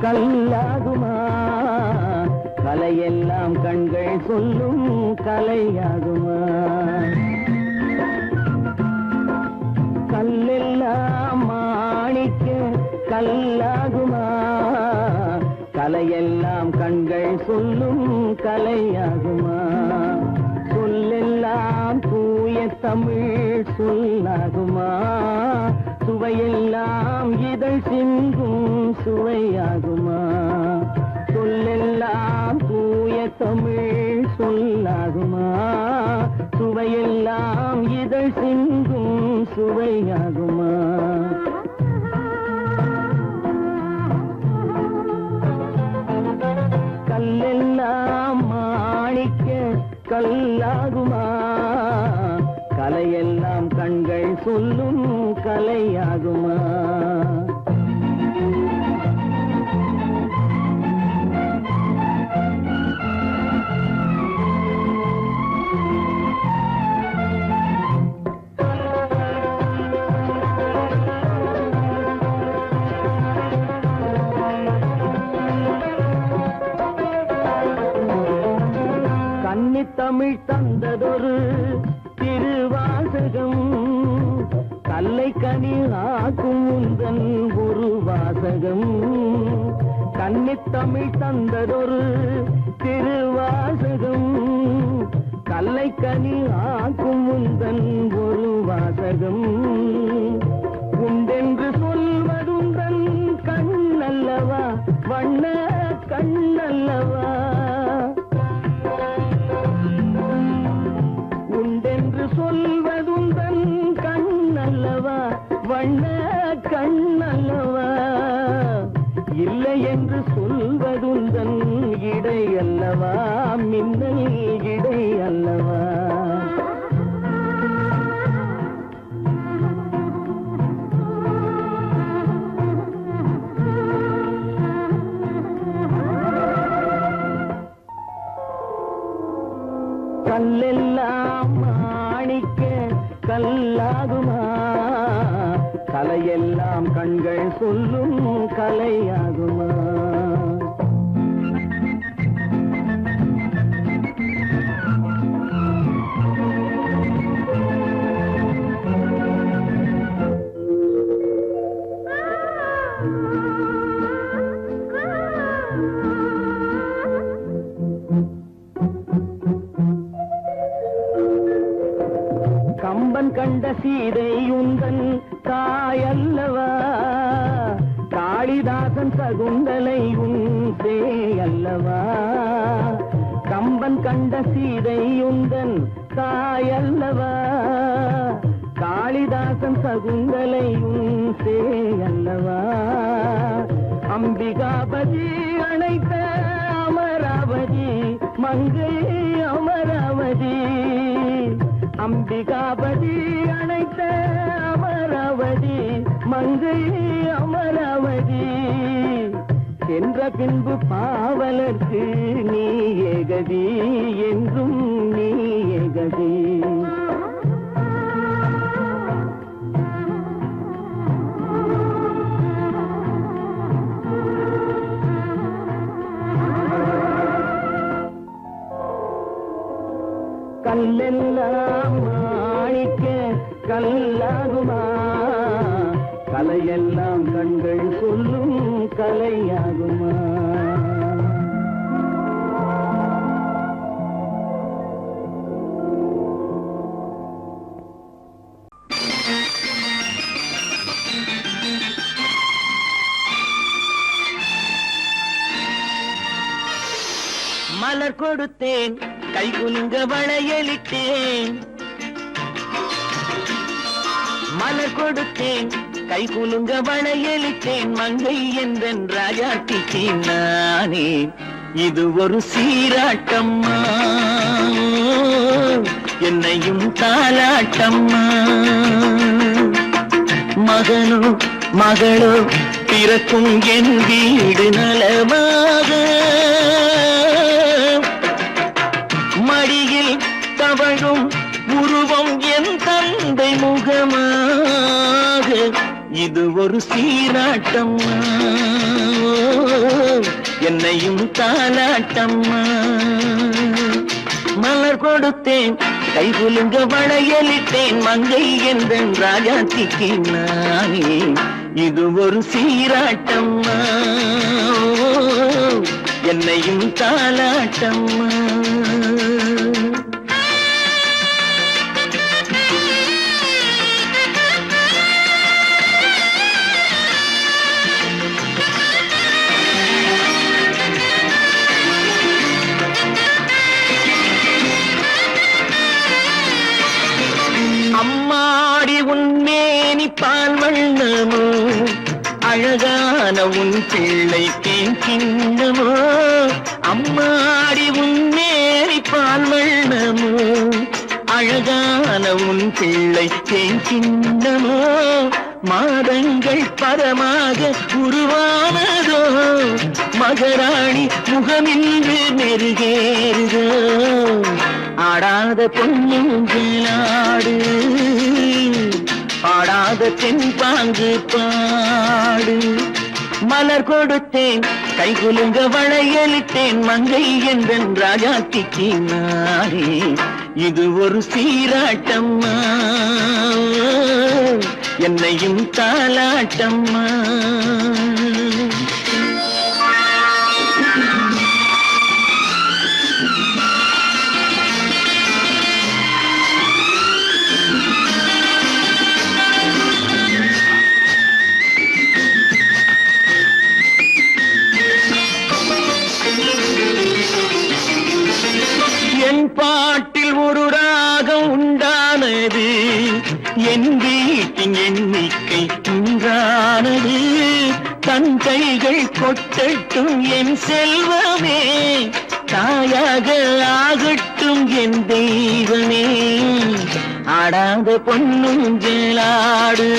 கல்லாகுமா கலையெல்லாம் கண்கள் சொல்லும் கலையாகுமா கல்லெல்லாம் மாணிக்க கல்லாகுமா கலையெல்லாம் கண்கள் சொல்லும் கலையாகுமா சொல்லெல்லாம் தூய தமிழ் சொல்லாகுமா சுவையெல்லாம் இதழ் சிந்தும் சுவையாகுமா சொல்லெல்லாம் தூய தமிழ் சொல்லாகுமா சுவையெல்லாம் இதழ் சிந்தும் சுவையாகுமா கல்லெல்லாம் மாணிக்க கல்லாகுமா கலையெல்லாம் கண்கள் சொல்லும் கலையாகுமா தமிழ் தந்ததொரு திருவாசகம் கல்லை கனி ஆக்கும் உந்தன் ஒரு வாசகம் கன்னித்தமிழ் தந்ததொரு திருவாசகம் கல்லை கனி ஆக்கும் உந்தன் ஒரு வாசகம் உண்டென்று சொல்வதுந்தன் கண்ணல்லவா வண்ண கண்ணல்லவா சொல்வதுந்தன் கண்ணல்லவா வண்ண கண்ணல்லவா இல்லை என்று சொல்வதுந்தன் இடை அல்லவா மின்னல் இடை அல்லவா கல்லெல்லாம் மாணிக்க கல்லாகுமா கலையெல்லாம் கண்கள் சொல்லும் கலையாகுமா கம்பன் கண்ட சீதை உந்தன் தாயல்லவா காளிதாசன் சகுந்தலை உன் சேயல்லவா கம்பன் கண்ட சீதை உந்தன் தாயல்லவா காளிதாசன் சகுந்தலை உன் சேயல்லவா அம்பிகாபதி அணைத்த அமராவதி மங்கை அமராவதி அம்பிகாபதி அணைத்த அமராவதி மங்கை அமராவதி சென்ற பின்பு பாவலர்க்கு நீ ஏகதி என்றும் நீ ஏகதி கல்லெல்லாம் மாணிக்க கல்லாகுமா கலையெல்லாம் கண்கள் சொல்லும் கலையாகுமா மலர் கொடுத்தேன் கை குலுங்க வளையலிட்டேன் மலர் கொடுத்தேன் கை குலுங்க வளையலிட்டேன் மங்கை என்றன் ராஜாட்டிக்கு நானே இது ஒரு சீராட்டம்மா என்னையும் தாலாட்டம்மா மகனோ மகளோ பிறக்கும் என் வீடு நலமாக மடியில் தவழும் உருவம் என் தந்தை முகமாக இது ஒரு சீராட்டம்மா என்னையும் தாலாட்டம்மா. மலர் கொடுத்தேன் கைகுலுங்க வளையலிட்டேன் மங்கை என்ற ராஜாத்திக்கு நானே இது ஒரு சீராட்டம்மா. என்னையும் தாலாட்டம்மா. அம்மாடி உன்மேனி பால் வண்ணமோ அழகான உன் பிள்ளை தேன் கிண்ணமோ. அம்மாடி உன்மேனி பால் வண்ணமோ அழகான உன் பிள்ளை தேன் கிண்ணமோ. மாதங்கள் பரமாக உருவானதோ மகராணி முகமின்று மெருகேறுதோ. ஆடாத பொன்னுங்களாடு பாடாத தென்பாங்கு பாடு. மலர் கொடுத்தேன் கைகுலுங்க வளையலிட்டேன் மங்கை என்றன் ராஜாத்திக்கு நானே இது ஒரு சீராட்டம்மா. என்னையும் தாலாட்டம்மா. என் பாட்டில் ஒரு ராகம் உண்டானது என் வீட்டின் எண்ணிக்கை உண்டானது. தன் கைகள் கொட்டட்டும் என் செல்வமே தாயாக ஆகட்டும் என் தெய்வமே. ஆடாத பொன்னுங்களாடு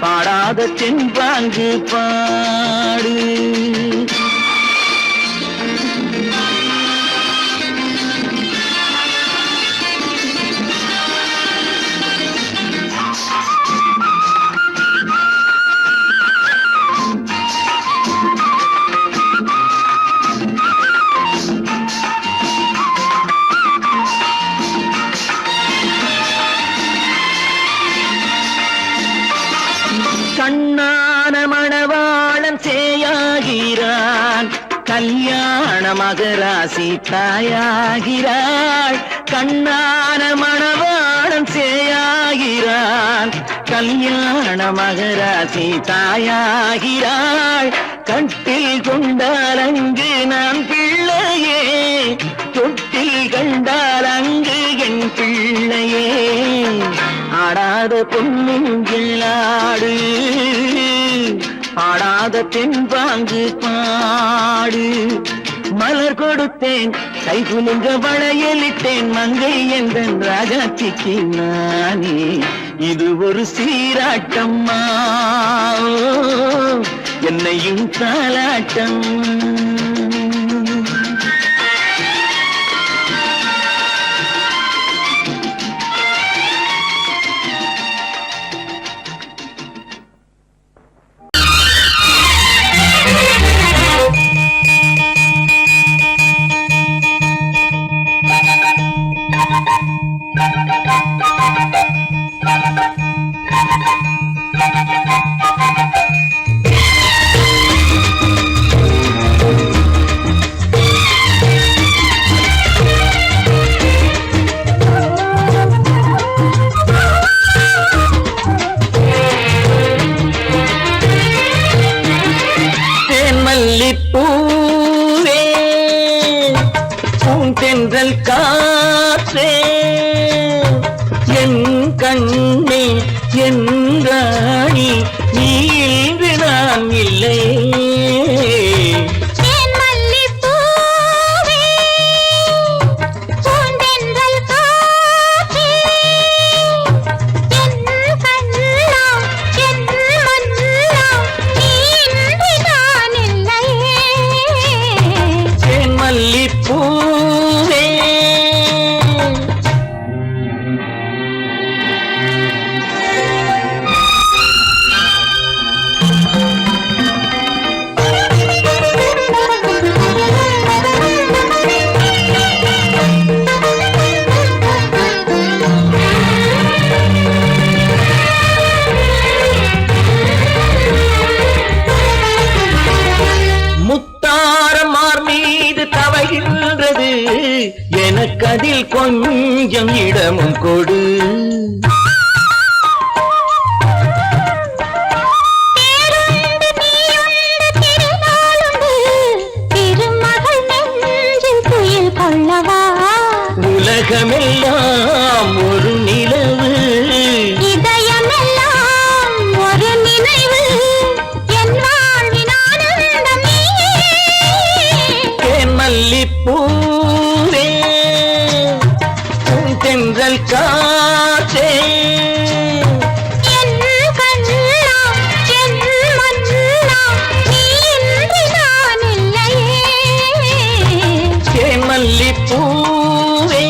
பாடாத தென்பாங்கு பாடு. கண்ணான மணவாளன் சேயாகிறான் கல்யாண மகராசி தாயாகிறாள். கண்ணான மணவாளன் சேயாகிறான் கல்யாண மகராசி தாயாகிறாள். கட்டில் கொண்டால் அங்கு நான் பிள்ளையே தொட்டில் கண்டால் அங்கு என் பிள்ளையே. ஆடாத பொன்னுங்களாடு பாடாத தென்பாங்கு பாடு. மலர் கொடுத்தேன் கைகுலுங்க வளையலிட்டேன் மங்கை என்றன் ராஜாத்திக்கு நானே இது ஒரு சீராட்டம்மா. என்னையும் தாலாட்டம். பூவே பூந்தென்றல் காற்றே என் கண்ணே என் ராணி நீ இன்று நான் இல்லை. எனக்கதில் கொஞ்சம் இடமும் கொடு. உலகமெல்லாம் ஒரு நிலவு, இதயமெல்லாம் ஒரு நினைவு, என் வாழ்வின் ஆனந்தம் நீயே. தேன் மல்லிப்பூவே, தென்றல் காற்றே, என் கண்ணா, என் மன்னா, நீ இன்றி நான் இல்லையே. தேன் மல்லிப்பூவே.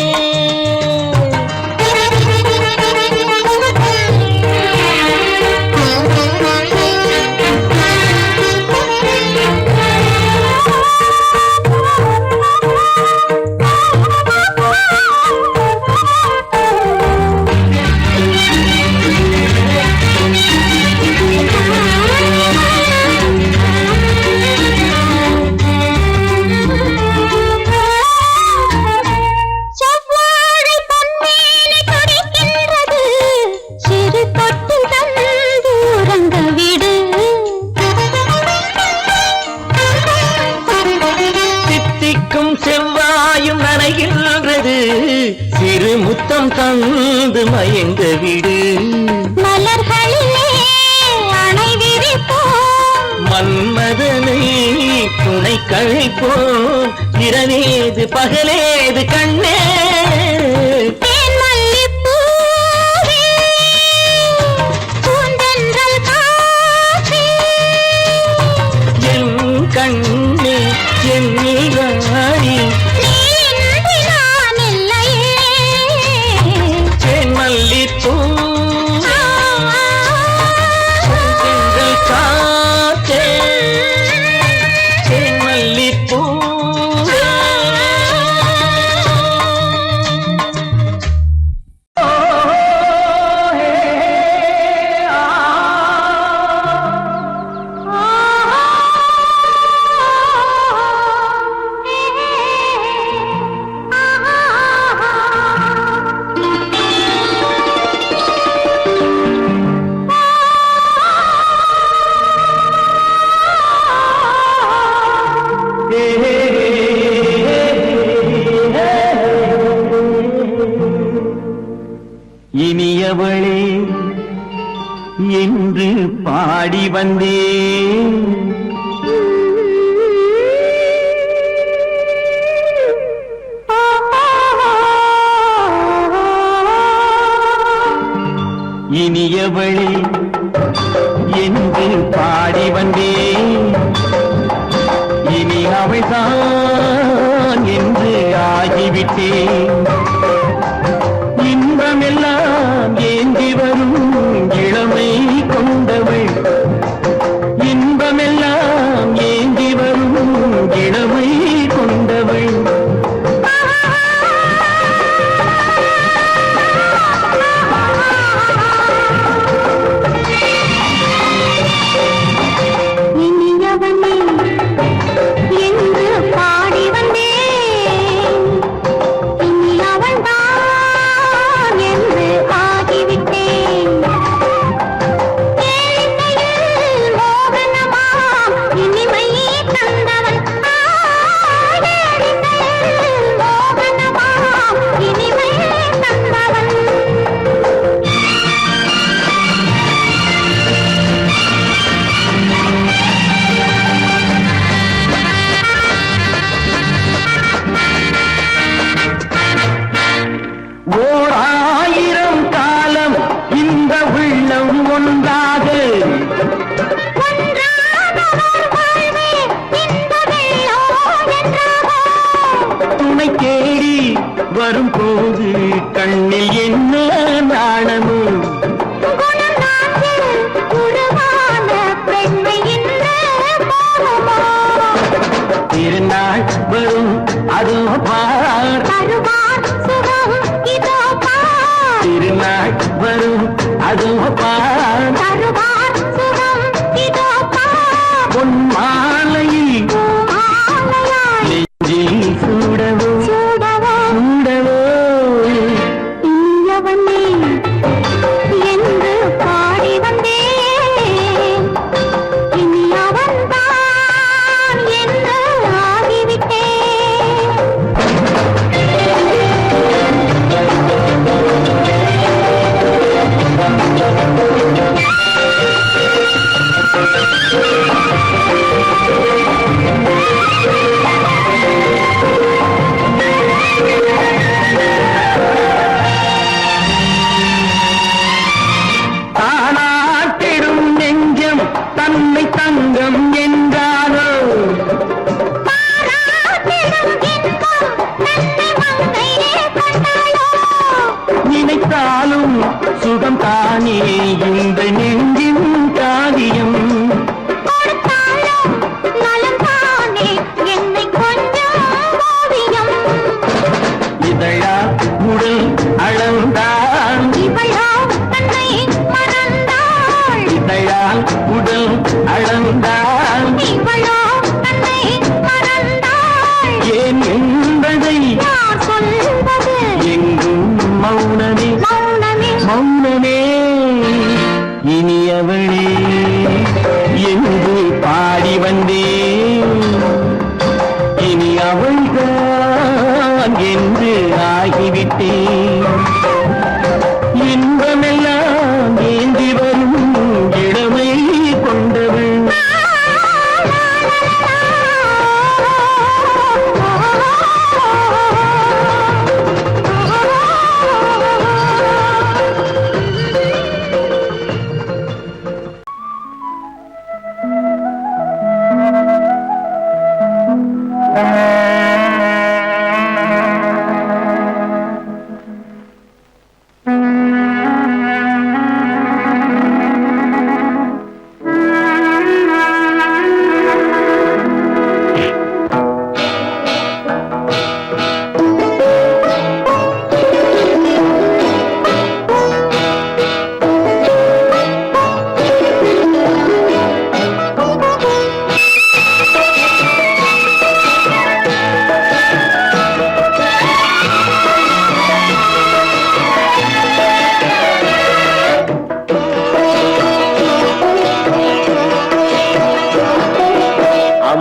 செவ்வாயும் நனைகின்றது, சிறு முத்தம் தந்து மயங்க விடு. மலர்களிலே அணை விரிப்போம், மன்மதனை துணை கழிப்போம். இரவேது பகலேது கண்ணே, தேன் மல்லிப்பூவே, பூந்தென்றல் காற்றே, என் கண்ணே, என் ராணி, நீ இன்றி நான் இல்லையே. தேன் மல்லிப்பூ, தென்றல் காற்றே, தேன் மல்லிப்பூ. இனியவளே என்று பாடி வந்தேன், இனியவளே என்று பாடி வந்தேன். இனி அவள்தான் என்று ஆகிவிட்டேன். இன்பமெல்லாம் ஏந்தி வரும் இளமை கொண்டவள், இன்பமெல்லாம் ஏந்தி வரும் இளமை கொண்டவள். இனியவனே என்று பாடி வந்தேன், இனி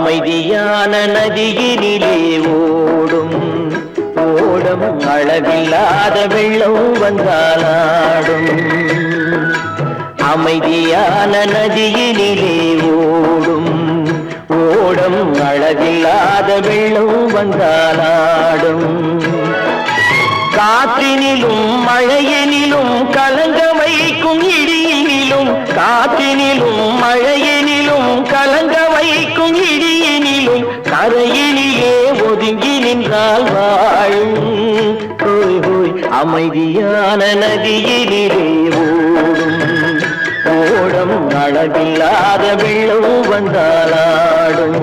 அமைதியான நதியினிலே ஓடும் ஓடும் அளவில்லாத வெள்ளம் வந்தாலாடும். அமைதியான நதியினிலே ஓடும் ஓடும் அளவில்லாத வெள்ளம் வந்தாலாடும். காற்றினிலும் மழையினிலும் கலங்க வைக்கும் இடியினிலும், காற்றினிலும் மழையினிலும் கலங்க வைக்கும் இடியினிலும், கரையினிலே ஒதுங்கி நின்றால் வாழும். ஹோய் ஹோய் அமைதியான நதியினிலே ஓடும் ஓடும் அளவில்லாத வெள்ளம் வந்தாலாடும்.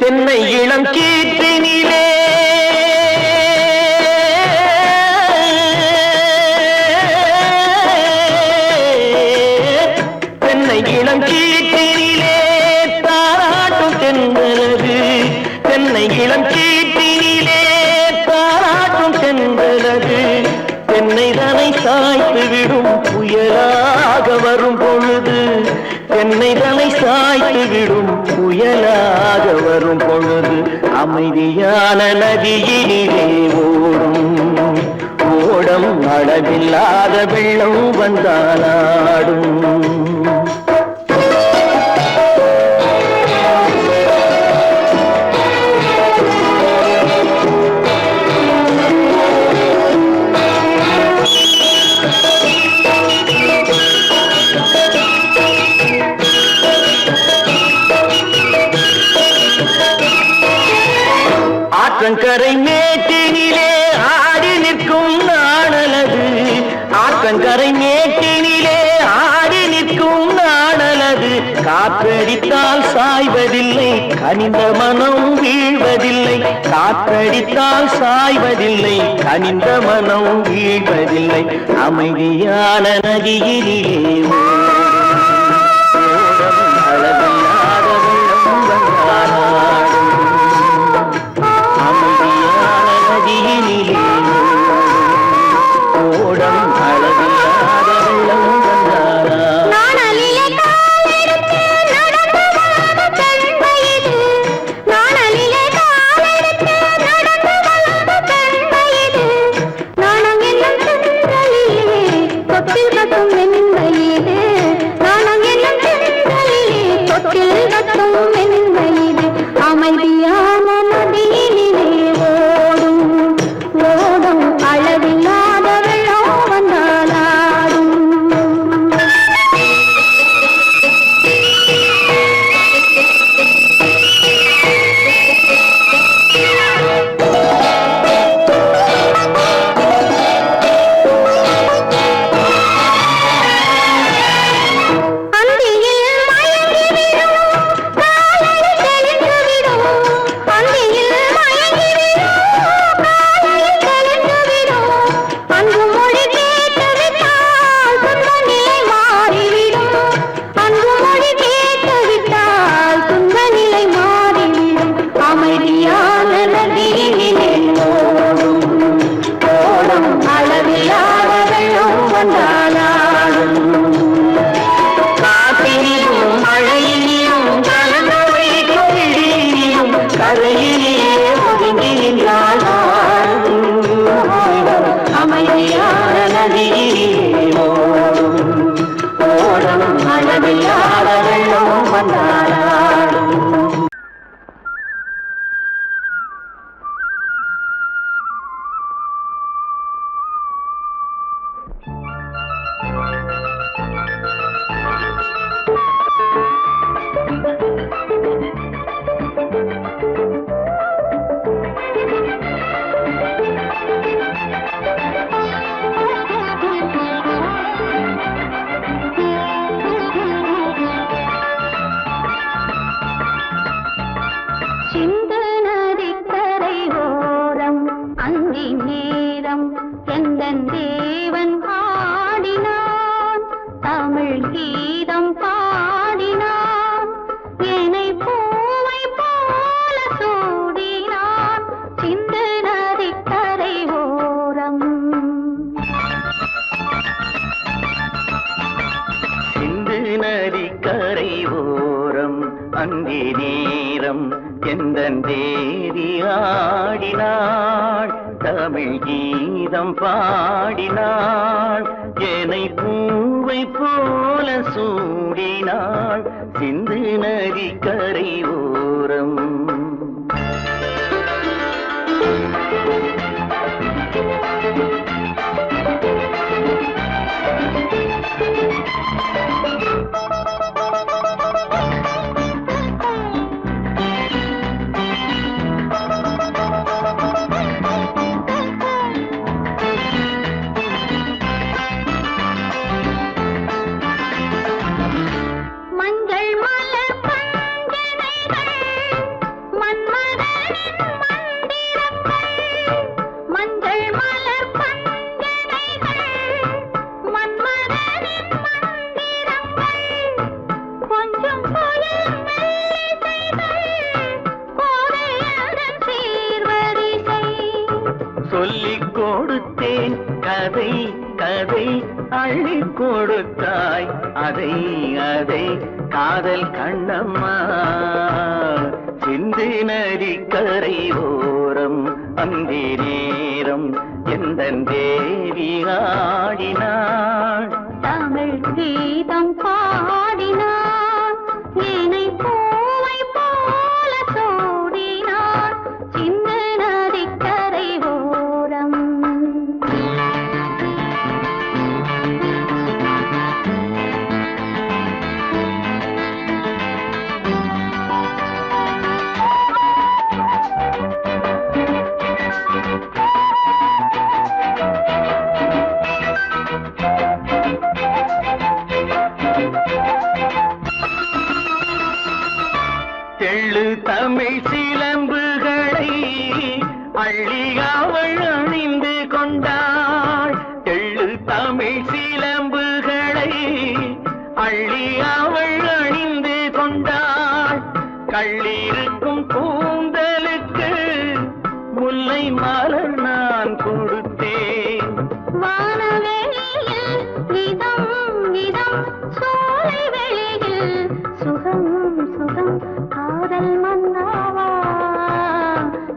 தென்னை இளம் கீற்றினிலே தென்னை இளம் கீற்றினிலே தாராட்டும் தென்றலது. தென்னை இளம் கீற்றினிலே தாராட்டும் தென்றலது. தென்னை தனை சாய்த்து விடும் புயலாக வரும் பொழுது, தென்னை தனை சாய்த்து விடும் புயலாக வரும் பொழுது, அமைதியான நதியினிலே ஓடும் ஓடும் அளவில்லாத வெள்ளம் வந்தாலாடும். ஆற்றங்கரை மேட்டினிலே ஆடி நிற்கும் நாணலது. ஆற்றங்கரை மேட்டினிலே ஆடி நிற்கும் நாணலது. காற்றடித்தால் சாய்வதில்லை, கனிந்த மனம் வீழ்வதில்லை. காற்றடித்தால் சாய்வதில்லை, கனிந்த மனம் வீழ்வதில்லை. அமைதியான நதியினிலே அளவில்லாத வெள்ளம் வந்தாலாடும். அமைதியான நதியினிலே ஓடும் அளவில்லாத வெள்ளம் வந்தாலாடும். நாணலிலே காலெடுத்து நடந்து வளர்ந்த பெண்மை இது. நாணலிலே காலெடுத்து நடந்து வளர்ந்த பெண்மை இது. நாணம் என்னும் தென்றலிலே தொட்டில் கட்டும் மென்மை இது. நாணம் என்னும் தென்றலிலே தொட்டில் கட்டும் மென்மை இது. அமைதியான நதியினிலே ஓடும் ஓடும் அளவில்லாத வெள்ளம் வந்தாலாடும். அந்தியில் மயங்கி விடும் காலையில் தெளிந்து விடும். அந்தியில் மயங்கி விடும் காலையில் தெளிந்து விடும். அன்பு மொழி கேட்டு விட்டால் துன்ப நிலை மாறிவிடும். அன்பு மொழி கேட்டு விட்டால் துன்ப நிலை மாறிவிடும். அமைதியான நதியினிலே ஓடும் ஓடும் அளவில்லாத வெள்ளம் வந்தாலாடும். காற்றினிலும் மழையினிலும் கலங்க வைக்கும் இடியினிலும், கரையிலே ஒதுங்கி நின்றால் வாழும். அமைதியான நதியினிலே ஓடும் ஓடும் அளவில்லாத வெள்ளம் வந்தாலாடும். நதிக்கரை ஓரம் அந்தி நேரம் எந்தன் தேவி ஆடினாள் தமிழ் கீதம் பாடினாள் என்னை பூவை போல சூடினாள் சிந்து நதிக்கரை ஓரம் சொல்லிக் கொடுத்தேன் கதை கதை அள்ளிக் கொடுத்தாய் அதை அதை காதல் கண்ணம்மா சிந்து நதிக்கரை ஓரம் அந்தி நேரம் எந்தன் தேவி ஆடினாள் தமிழ் கீதம் பாடினாள் என்னை பூவை போல சூடினாள் சிந்து நதிக்கரை ஓரம் தெள்ளு தமிழ் சிலம்புகளை அள்ளி அவள் அணிந்து கொண்டாள் தெள்ளு தமிழ் சிலம்புகளை அள்ளி அவள் அணிந்து கொண்டாள் கள்ளிருக்கும் கூந்தலுக்கு முல்லை மலர் நான் கொடுத்தேன் வானவெளியில் இதம் இதம் சோலை வெளியில் சுகம் சுகம் காதல் மன்னாவா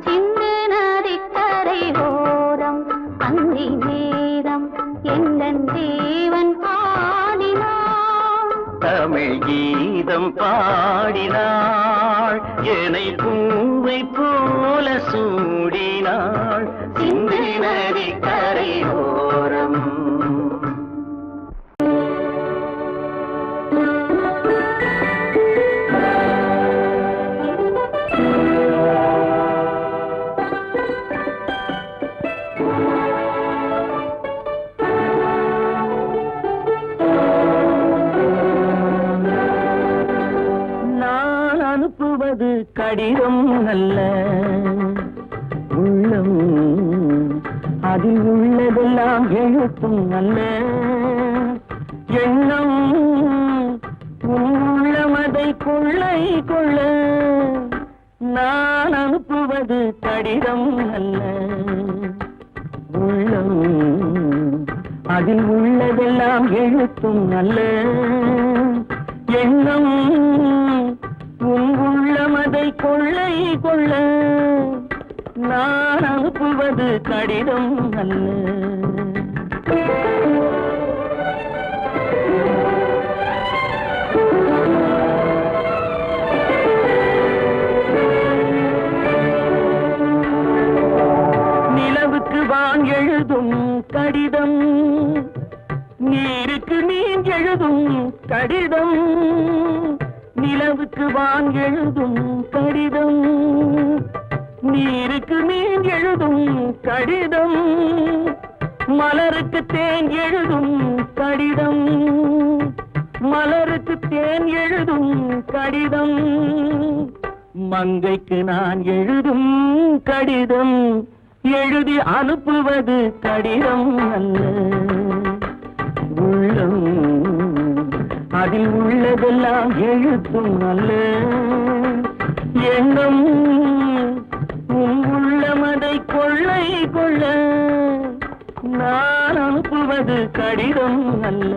சிந்து நதிக்கரை ஓரம் அந்தி நேரம் எந்தன் தேவன் பாடினான் தமிழ் கீதம் பாடினாள் என்னை பூவை போல சூடினாள் சிந்து நதிக்கரை ஓரம் நான் அனுப்புவது கடிதம் அல்ல உள்ளம் அதில் உள்ளதெல்லாம் எழுத்தும் அல்ல எண்ணம் உள்ளமதை கொள்ளை கொள்ள நான் அனுப்புவது கடிதம் அல்ல உள்ளம் அதில் உள்ளதெல்லாம் எழுத்தும் அல்ல எண்ணம் உள்ளமதை கொள்ளை கொள்ள நான் அனுப்புவது கடிதம் அல்ல நிலவுக்கு வான் எழுதும் கடிதம் நீருக்கு மீன் எழுதும் கடிதம் நிலவுக்கு வான் எழுதும் கடிதம் நீருக்கு மீன் எழுதும் கடிதம் மலருக்கு தேன் எழுதும் கடிதம் மலருக்கு தேன் எழுதும் கடிதம் மங்கைக்கு நான் எழுதும் கடிதம் எழுதி அனுப்புவது கடிதம் அல்ல உள்ளம் அதில் உள்ளதெல்லாம் எழுத்தும் அல்ல எண்ணம் உள்ளமதை கொள்ளை கொள்ள நான் அனுப்புவது கடிதம் அல்ல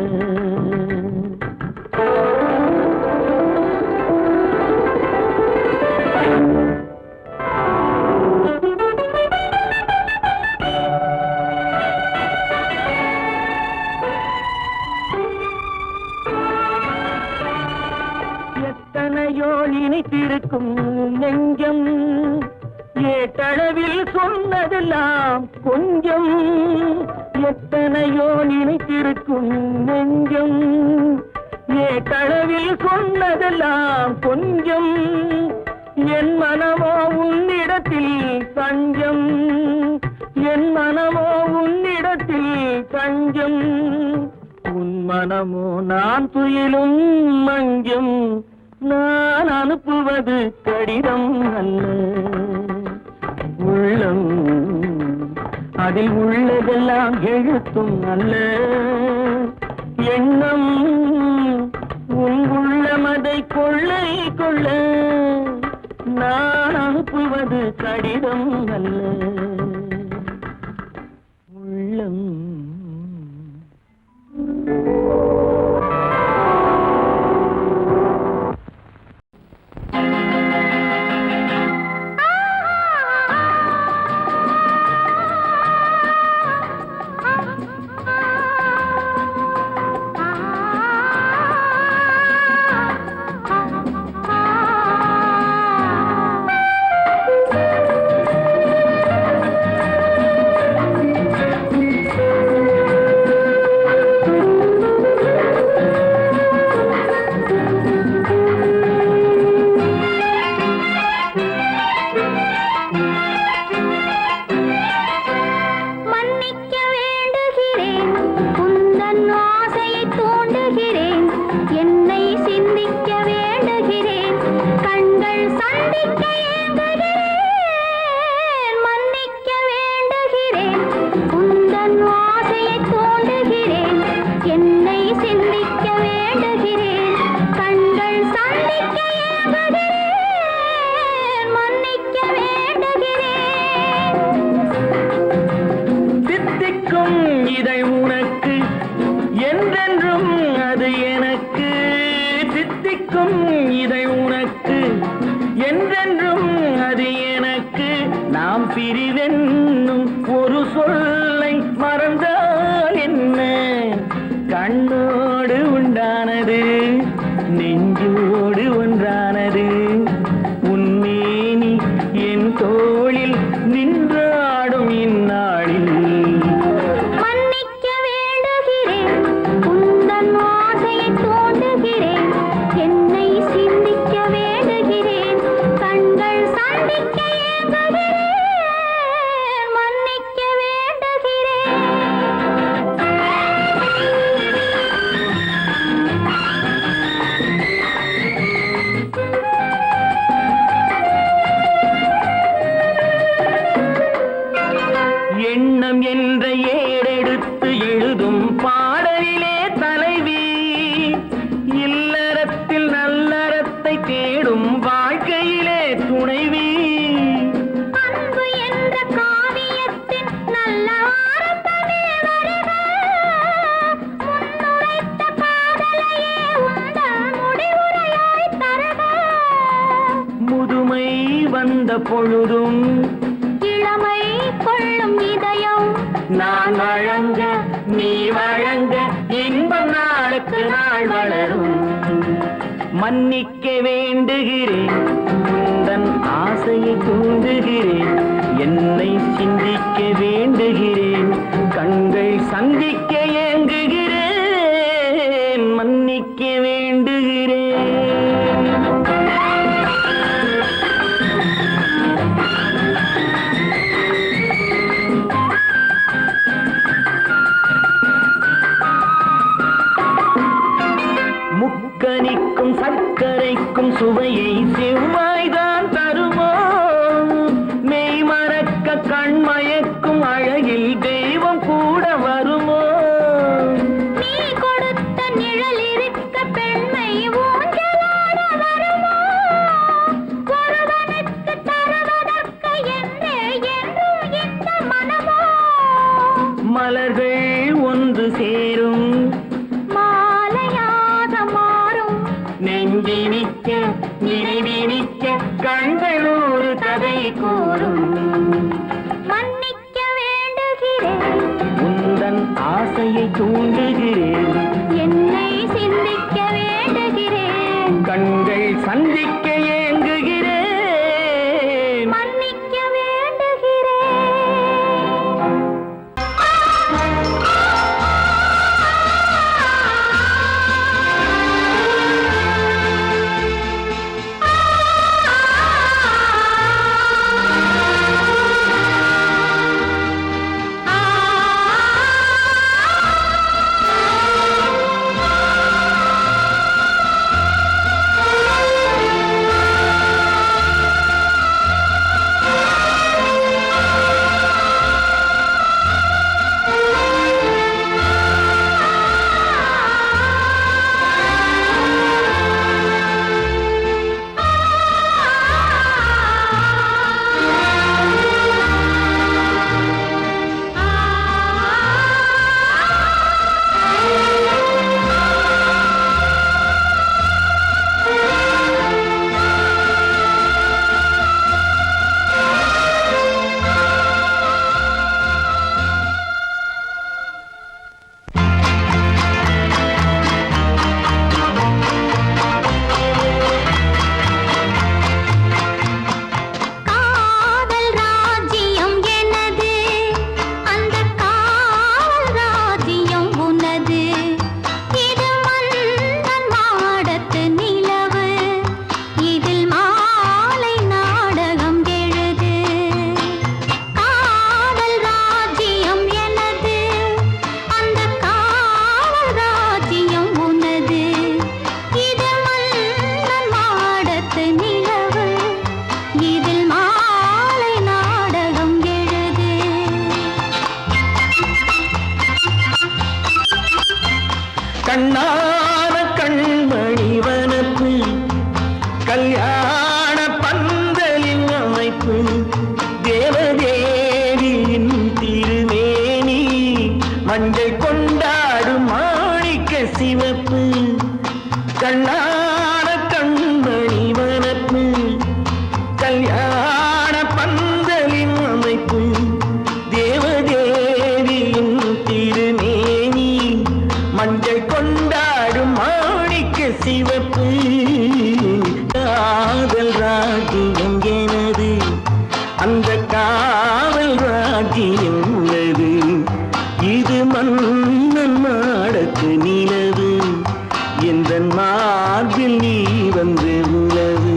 எத்தனையோ நினைத்திருக்கும் நெஞ்சம் ஏட்டளவில் சொன்னதெல்லாம் கொஞ்சம் எத்தனையோ நினைத்திருக்கும் நெஞ்சம் ஏட்டளவில் சொன்னதெல்லாம் கொஞ்சம் என் மனமோ உன்னிடத்தில் தஞ்சம் என் மனமோ உன்னிடத்தில் தஞ்சம் உன் மனமோ நான் துயிலும் மஞ்சம் நான் அனுப்புவது கடிதம் அல்ல உள்ளம் அதில் உள்ளதெல்லாம் எழுத்தும் அல்ல எண்ணம் உன் உள்ளமதை கொள்ளை கொள்ள நான் அனுப்புவது கடிதம் அல்ல உள்ளம் இதை உனக்கு என்றென்றும் அது எனக்கு நாம் பிரிவென்னும் ஒரு சொல்லை மறந்தால் என்ன கண்ணோடு உண்டானது நெஞ்சோடு ஒன்றானது உன்மேனி என் தோளில் நின்றாடும் இந்நாளில் எண்ணம் என்ற ஏடெடுத்து எழுதும் பாடலிலே தலைவி இல்லறத்தில் நல்லறத்தை தேடும் வாழ்க்கையிலே துணைவி அன்பு என்ற காவியத்தின் நல்ல வார்த்தையே வருக முன்னுரைத்த காதலையே உந்தன் முடிவுரையாய் தருக முதுமை வந்த பொழுதும் இளமை கொள்ளும் இதயம் நான் வழங்க நீ வழங்க இன்பம் நாளுக்கு நாள் வளரும் மன்னிக்க வேண்டுகிறேன் உந்தன் ஆசையை தூண்டுகிறேன் என்னை சிந்திக்க வேண்டுகிறேன் கண்கள் சந்திக்க ஏங்குகிறேன் மன்னிக்க வேண்டுகிறேன் முக்கனிக்கும் சர்க்கரைக்கும் சுவையை செவ்வாய்தான் தருமோ மெய் மறக்க கண்மயக்கும் அழகில் தெய்வம் கூட வருமோ நீ கொடுத்த நிழல் இருக்க பெண்மை ஊஞ்சலாட வருமோ ஒருவனுக்கு தருவதற்கு என்ன என்றும் இந்த மனமோ மலர்கள் ஒன்று சேரும் நெஞ்சினிக்க நினைவினிக்க கண்கள் ஒரு கதை கூறும் மன்னிக்க வேண்டுகிறேன் உந்தன் ஆசையை தூண்டுகிறேன் என்னை சிந்திக்க வேண்டுகிறேன் கண்கள் சந்திக்க ஏங்குகிறேன். மன்னிக்க வேண்டுகிறேன். கண்ணான கண்மணி வனப்பு கல்யாண பந்தலின் அமைப்பு தேவதேவியின் திருமேனி மஞ்சள் கொண்டாடும் மாணிக்க சிவப்பு. கண்ணான கண்மணி வனப்பு கல்யாண பந்தலின் அமைப்பு தேவதேவியின் திருமேனி மஞ்சள் கொண்டாடும் மாணிக்க சிவப்பு. காதல் ராஜ்யம் எனது, அந்த காவல் ராஜ்யம் உள்ளது. இது மன்னன் மாடத்து நிலவு, எந்த மார்பில் நீ வந்து உலவு.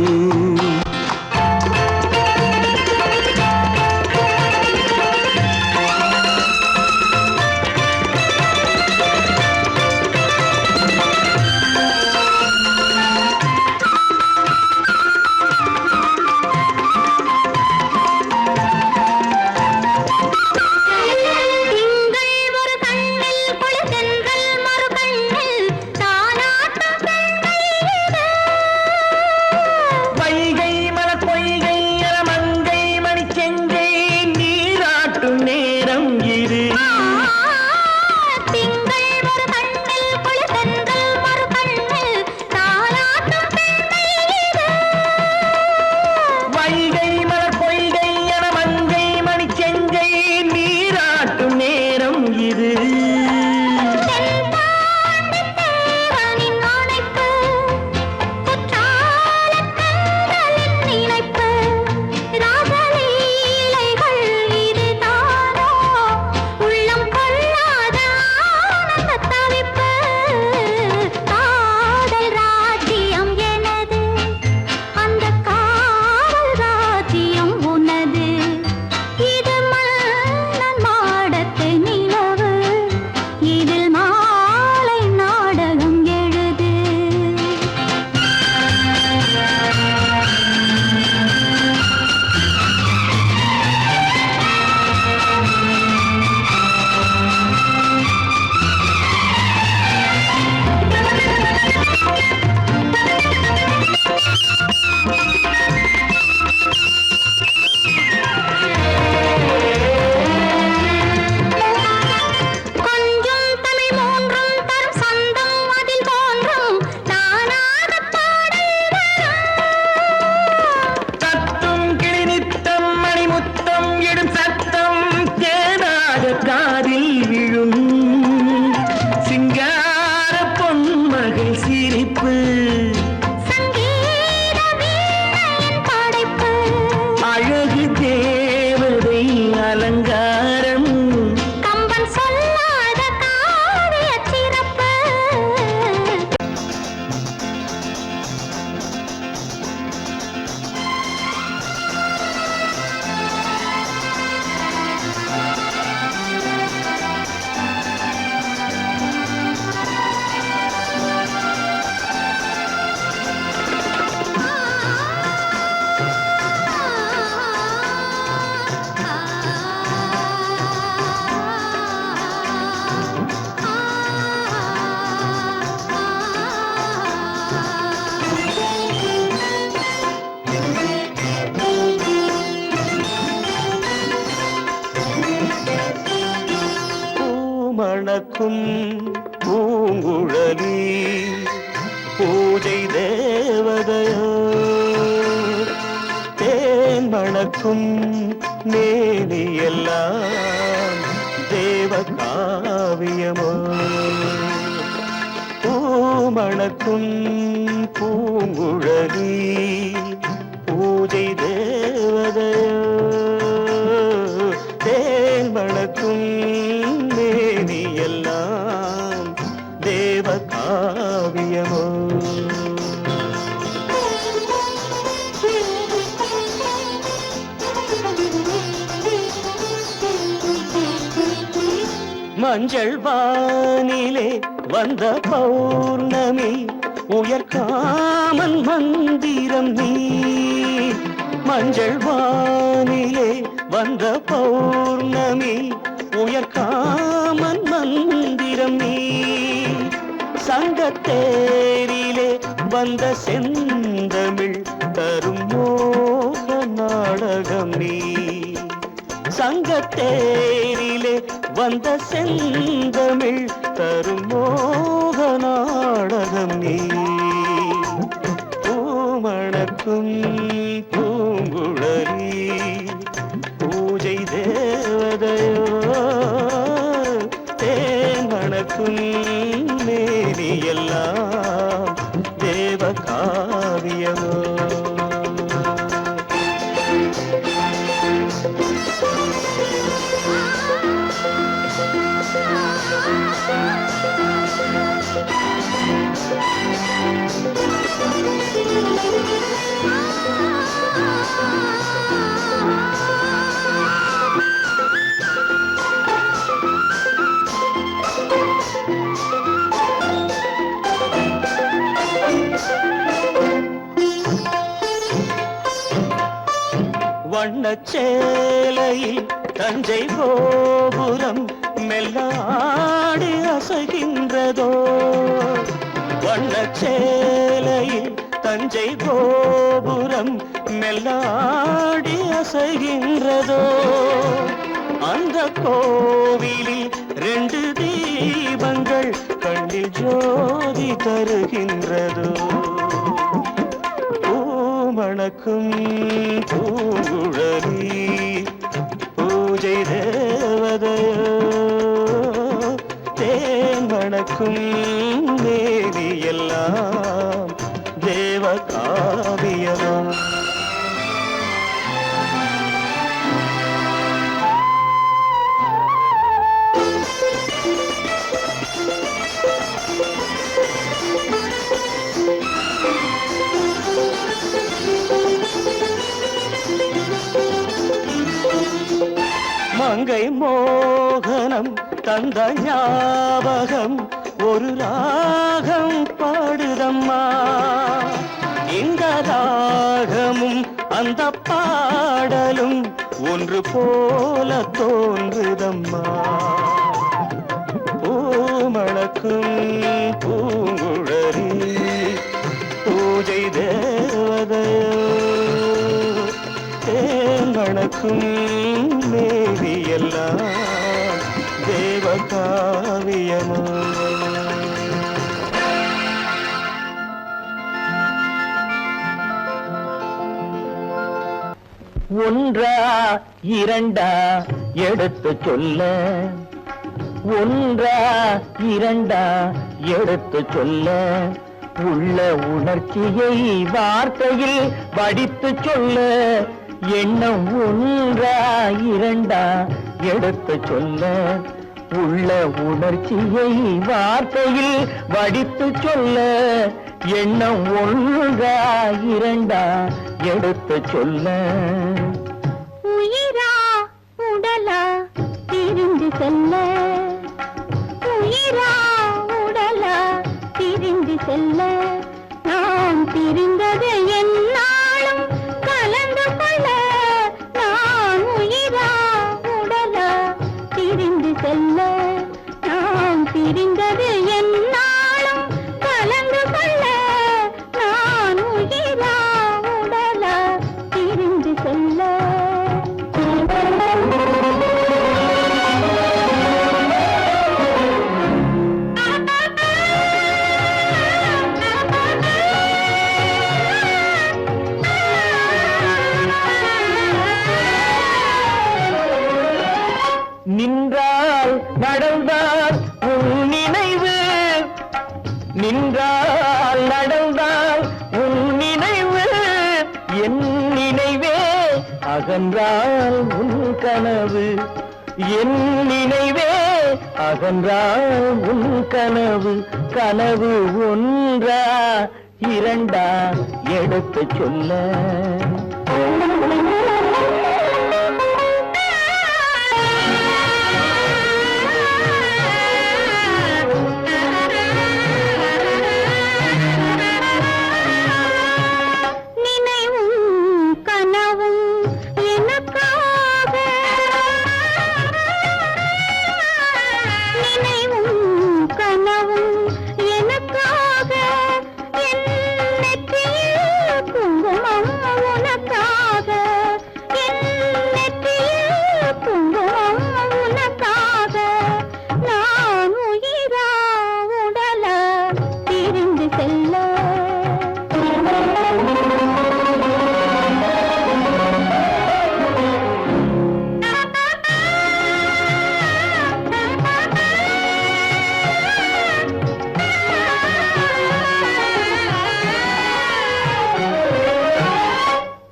மணக்கும் பூங்குழலி பூஜை தேவதையோ தேன் மணக்கும் மேனியெல்லாம் தேவ காவியமோ பூமணக்கும் பூங்குழலி பூஜை தேவதையோ தேன் மணக்கும் மேனியெல்லாம் தேவ காவியமோ மஞ்சள் வானிலே வந்த பௌர்ணமி உயர்காமன் மந்திரம் நீ மஞ்சள் வானிலே வந்த பௌர்ணமி உயர்காமன் மந்திரம் நீ சங்கத்தேரிலே வந்த செந்தமிழ் தரும் மோக நாடகம் நீ சங்கத்தேரிலே வந்த செந்தமிழ் தரும் மோக நாடகம் நீ பூமணக்கும் பூங்குழலி பூஜை தேவதையோ தேன் மணக்கும் மேனியெல்லாம் தேவ காவியமோ வண்ணச்சேலையில் தஞ்சை கோபுரம் மெல்லாடி அசைகின்றதோ வண்ணச்சேலையில் தஞ்சை கோபுரம் மெல்லாடி அசைகின்றதோ அந்த கோவிலில் 2 தீபங்கள் கண்ணில் ஜோதி தருகின்றதோ மணக்கும் பூங்குழலி பூஜை தேவதையோ தேன் மணக்கும் மேனியெல்லாம் தேவ காவியமோ மங்கை மோகனம் தந்த ஞாபகம் ஒரு ராகம் பாடுதம்மா இந்த ராகமும் அந்த பாடலும் ஒன்று போல தோன்றுதம்மா பூமணக்கும் பூங்குழலி பூஜை தேவதையோ தேன் மணக்கும் மேனியெல்லாம் தேவ காவியமோ ஒன்றா இரண்டா எடுத்து சொல்ல ஒன்றா இரண்டா எடுத்து சொல்ல உள்ள உணர்ச்சியை வார்த்தையில் வடித்து சொல்ல எண்ணம் ஒன்றா இரண்டா எடுத்து சொல்ல உள்ள உணர்ச்சியை வார்த்தையில் வடித்து சொல்ல எண்ணம் ஒன்றா இரண்டா எடுத்து சொல்ல உயிரா உடலா பிரிந்து செல்ல உயிரா உடலா பிரிந்து செல்ல நாம் பிரிந்தது என்னாலும் கலந்து கொள்ள நான் உயிரா உடலா பிரிந்து செல்ல நாம் பிரிந்தது என்னாலும் கலந்து கொள்ள நான் உயிரா உடலா பிரிந்து செல்ல அகன்றால் உன் கனவு, என் நினைவே அகன்றால் உன் கனவு. கனவு ஒன்றா இரண்டா எடுத்து சொல்ல.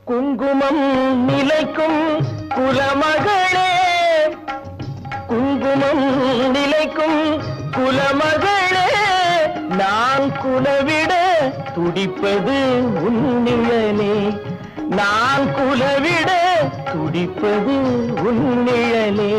குங்குமம் நிலைக்கும் குலமகளே, குங்குமம் நிலைக்கும் குலமகளே, நான் குலவிட துடிப்பது உன் நிழலே. நான் குலவிட துடிப்பது உன் நிழலே.